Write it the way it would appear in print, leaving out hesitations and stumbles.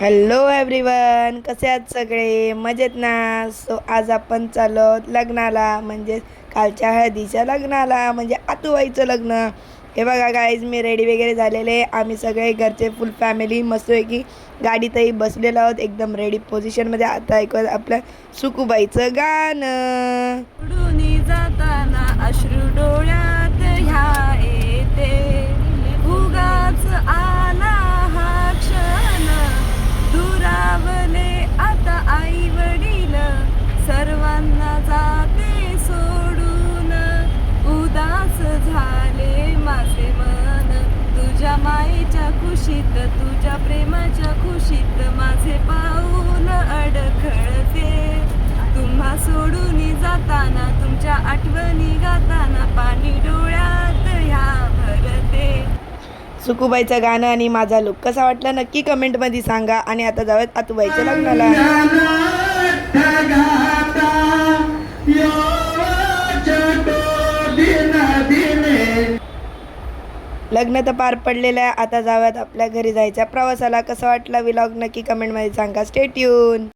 Hello everyone, कसे आहात सगळे? मजेत ना? सो आज आपण चाललो लग्नाला, म्हणजे कालच्या हळदीच्या लग्नाला, म्हणजे आतूबाईचं लग्न. हे बघा गाईज, मी रेडी वगैरे झालेले. आम्ही सगळे घरचे फुल फॅमिली मस्तपैकी गाडीतही बसलेलो आहोत, एकदम रेडी पोझिशनमध्ये. आता ऐकूया आपल्या सुकूबाईचं गाणं. उडूनी जाताना अश्रू डोळ्यात ह्या येते, उगाच आला हा क्षण, दुरावले आता आई वडील, सर्वांना जाते सोडून, उदास झाले माझे मन, तुझ्या मायेच्या खुशीत, तुझ्या प्रेमाच्या खुशीत माझे पाऊल अडखळते. तुम्हा सोडून जाताना, तुमच्या आठवणी गाताना, पाणी डोळ्यात ह्या भरते. सुकूबाईचं गाणं आणि माझा लुक कसा वाटला नक्की कमेंटमध्ये सांगा. आणि आता जाऊयात आतूबाईच्या लग्नाला. लग्न तर पार पडलेलं आहे, आता जाऊयात आपल्या घरी जायच्या प्रवासाला. कसा वाटला व्लॉग नक्की कमेंटमध्ये सांगा. Stay tune.